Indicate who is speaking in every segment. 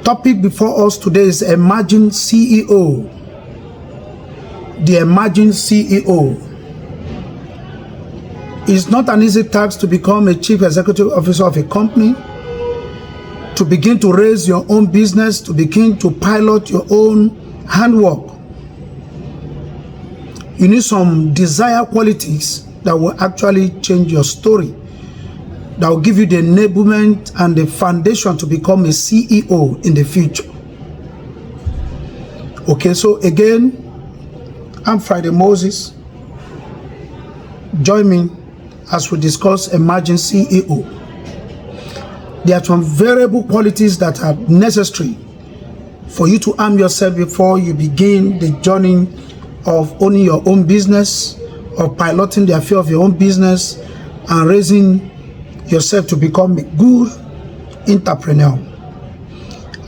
Speaker 1: topic before us today is Emerging CEO. The Emerging CEO. It's not an easy task to become a chief executive officer of a company, to begin to raise your own business, to begin to pilot your own handwork. You need some desired qualities that will actually change your story, that will give you the enablement and the foundation to become a CEO in the future. Okay, so again, I'm Friday Moses. Join me as we discuss Emerging CEO. There are some variable qualities that are necessary for you to arm yourself before you begin the journey of owning your own business, or piloting the affair of your own business, and raising yourself to become a good entrepreneur.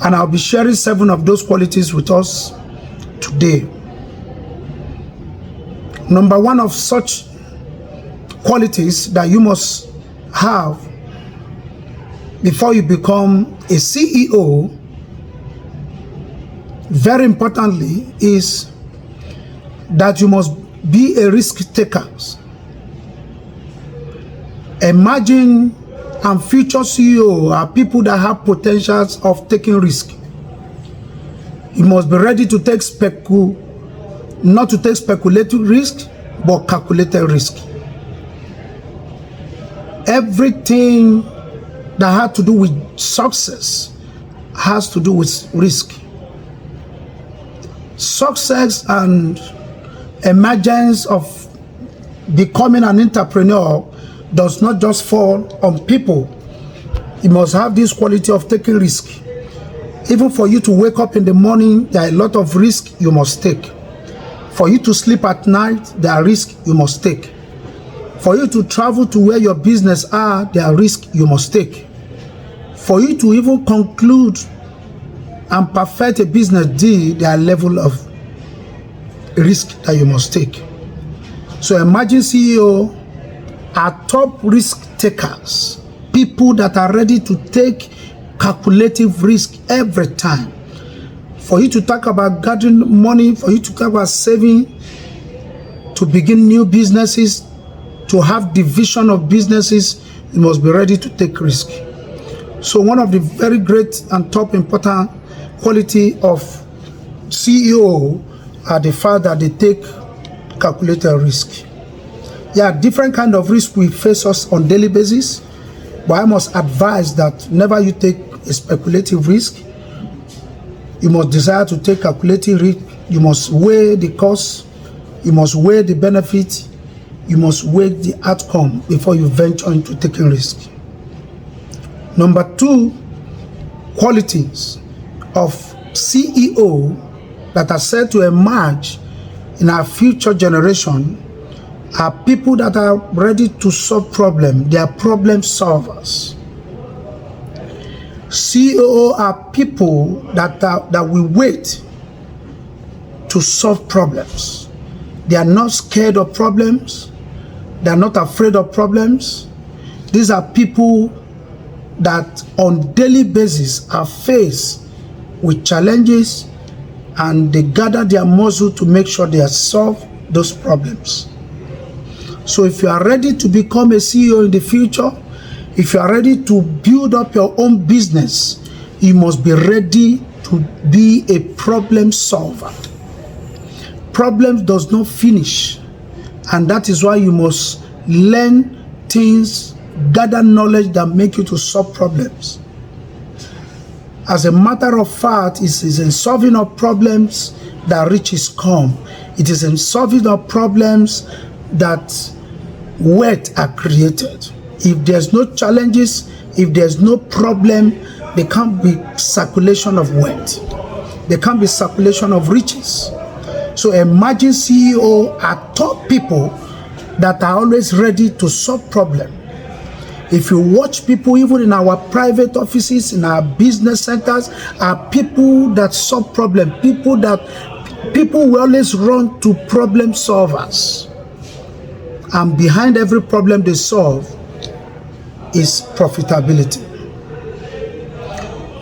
Speaker 1: And I'll be sharing 7 of those qualities with us today. Number 1 of such qualities that you must have before you become a CEO, very importantly, is that you must be a risk taker. Emerging and future CEO are people that have potentials of taking risk. You must be ready to take not to take speculative risk, but calculated risk. Everything that had to do with success has to do with risk. Success and emergence of becoming an entrepreneur does not just fall on people. You must have this quality of taking risk. Even for you to wake up in the morning, there are a lot of risk you must take. For you to sleep at night, there are risks you must take. For you to travel to where your business are, there are risks you must take. For you to even conclude and perfect a business deal, there are level of risk that you must take. So Emerging CEO are top risk takers, people that are ready to take calculative risk every time. For you to talk about gathering money, for you to talk about saving, to begin new businesses, to have division of businesses, you must be ready to take risk. So one of the very great and top important quality of CEO are the fact that they take calculated risk. There are different kind of risk we face us on daily basis, but I must advise that never you take a speculative risk. You must desire to take calculated risk. You must weigh the cost. You must weigh the benefit. You must weigh the outcome before you venture into taking risk. Number 2 qualities of CEO that are said to emerge in our future generation are people that are ready to solve problems. They are problem solvers. CEO are people that will wait to solve problems. They are not scared of problems. They are not afraid of problems. These are people that on daily basis are faced with challenges, and they gather their muscle to make sure they solve those problems. So if you are ready to become a CEO in the future, if you are ready to build up your own business, you must be ready to be a problem solver. Problems does not finish, and that is why you must learn things, gather knowledge that make you to solve problems. As a matter of fact, it is in solving of problems that riches come. It is in solving of problems that wealth are created. If there's no challenges, if there's no problem, there can't be circulation of wealth. There can't be circulation of riches. So Emerging CEO are top people that are always ready to solve problems. If you watch people, even in our private offices, in our business centers, are people that solve problems. People will always run to problem solvers. And behind every problem they solve is profitability.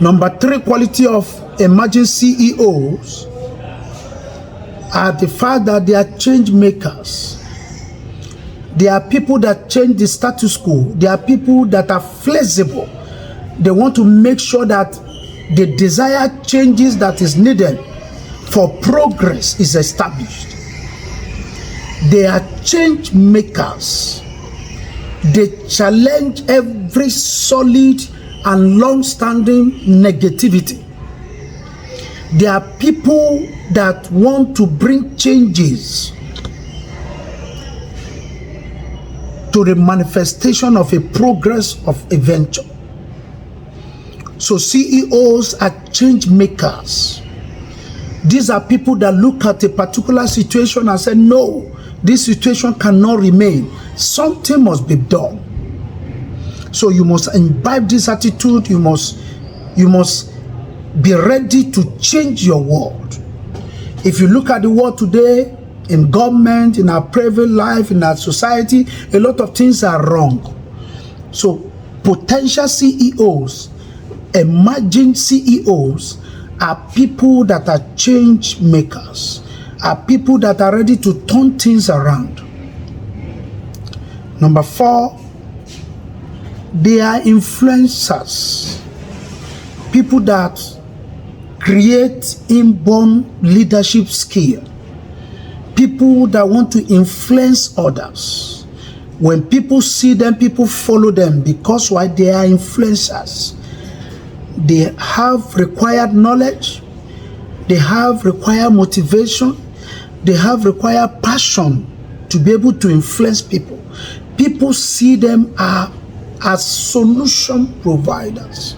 Speaker 1: Number 3 quality of emerging CEOs are the fact that they are change makers. They are people that change the status quo. They are people that are flexible. They want to make sure that the desired changes that is needed for progress is established. They are change makers. They challenge every solid and long-standing negativity. They are people that want to bring changes to the manifestation of a progress of a venture. So CEOs are change makers. These are people that look at a particular situation and say, no, this situation cannot remain. Something must be done. So you must imbibe this attitude. You must be ready to change your world. If you look at the world today, in government, in our private life, in our society, a lot of things are wrong. So potential CEOs, emerging CEOs, are people that are change makers, are people that are ready to turn things around. Number 4, they are influencers, people that create inborn leadership skill, people that want to influence others. When people see them, people follow them because why? They are influencers. They have required knowledge, they have required motivation, they have required passion to be able to influence people. People see them as solution providers.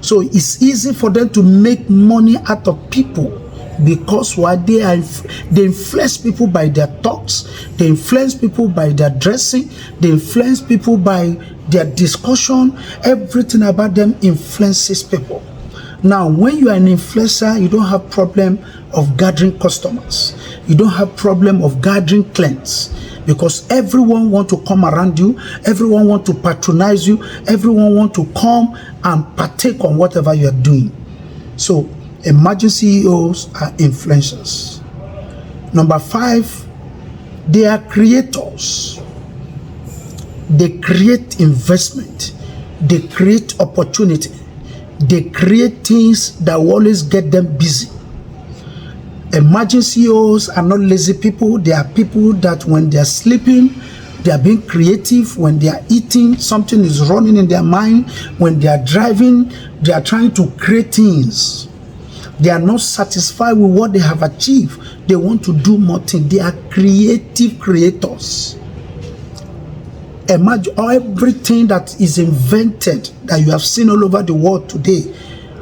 Speaker 1: So it's easy for them to make money out of people because why? They influence people by their talks, they influence people by their dressing, they influence people by their discussion. Everything about them influences people. Now, when you are an influencer, you don't have problem of gathering customers. You don't have problem of gathering clients because everyone want to come around you. Everyone want to patronize you. Everyone want to come and partake on whatever you are doing. So, emerging CEOs are influencers. Number 5, they are creators. They create investment. They create opportunity. They create things that will always get them busy. Emerging CEOs are not lazy people. They are people that when they are sleeping, they are being creative. When they are eating, something is running in their mind. When they are driving, they are trying to create things. They are not satisfied with what they have achieved. They want to do more things. They are creative creators. Imagine everything that is invented that you have seen all over the world today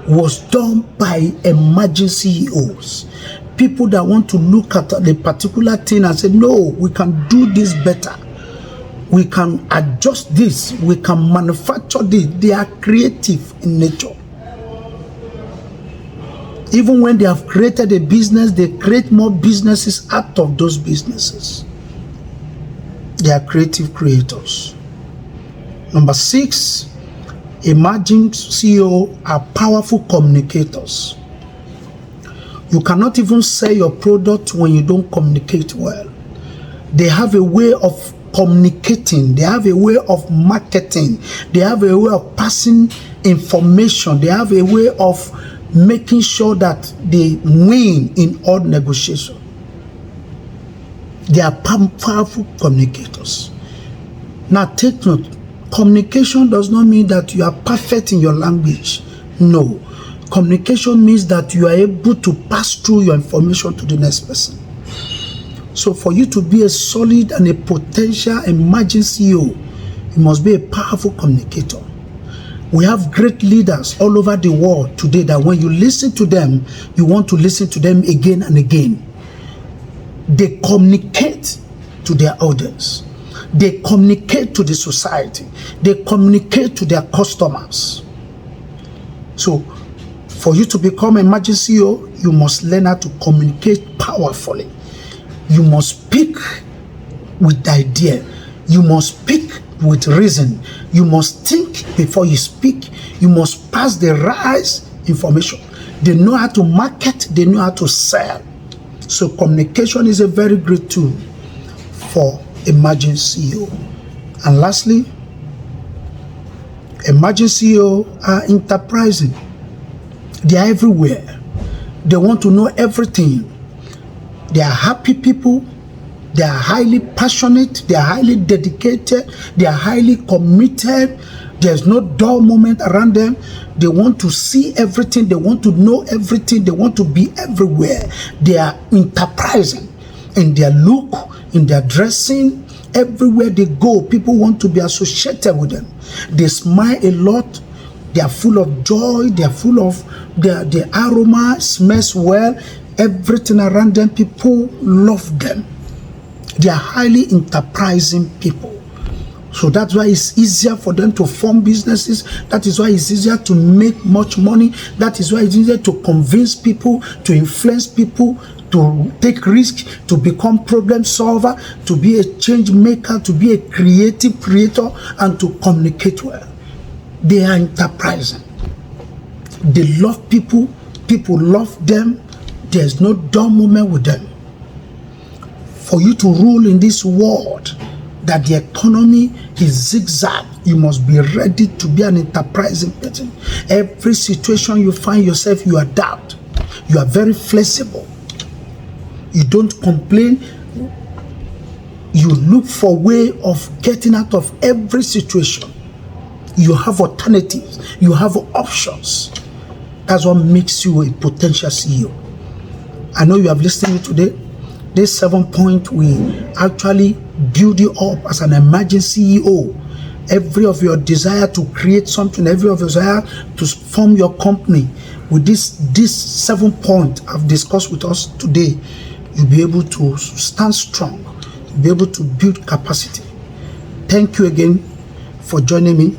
Speaker 1: was done by emerging CEOs. People that want to look at the particular thing and say, no, we can do this better. We can adjust this. We can manufacture this. They are creative in nature. Even when they have created a business, they create more businesses out of those businesses. They are creative creators. Number 6, emerging CEO are powerful communicators. You cannot even sell your product when you don't communicate well. They have a way of communicating. They have a way of marketing. They have a way of passing information. They have a way of making sure that they win in all negotiations. They are powerful communicators. Now take note, communication does not mean that you are perfect in your language. No. Communication means that you are able to pass through your information to the next person. So for you to be a solid and a potential emerging CEO, you must be a powerful communicator. We have great leaders all over the world today that when you listen to them, you want to listen to them again and again. They communicate to their audience. They communicate to the society. They communicate to their customers. So, for you to become an emerging CEO, you must learn how to communicate powerfully. You must speak with the idea. You must speak with reason. You must think before you speak. You must has the right information. They know how to market, they know how to sell. So communication is a very great tool for emerging CEO. And lastly, emerging CEO are enterprising. They are everywhere. They want to know everything. They are happy people. They are highly passionate. They are highly dedicated. They are highly committed. There's no dull moment around them. They want to see everything. They want to know everything. They want to be everywhere. They are enterprising in their look, in their dressing. Everywhere they go, people want to be associated with them. They smile a lot. They are full of joy. They are full of the aroma, smells well. Everything around them, people love them. They are highly enterprising people. So that's why it's easier for them to form businesses. That is why it's easier to make much money. That is why it's easier to convince people, to influence people, to take risk, to become problem solver, to be a change maker, to be a creative creator, and to communicate well. They are enterprising. They love people. People love them. There's no dull moment with them. For you to rule in this world, that the economy is zigzag, you must be ready to be an enterprising person. Every situation you find yourself, you adapt. You are very flexible. You don't complain. You look for a way of getting out of every situation. You have alternatives. You have options. That's what makes you a potential CEO. I know you have listened to today. This 7 point will actually build you up as an emerging CEO. Every of your desire to create something, every of your desire to form your company, with this 7 point I've discussed with us today, you'll be able to stand strong. You'll be able to build capacity. Thank you again for joining me.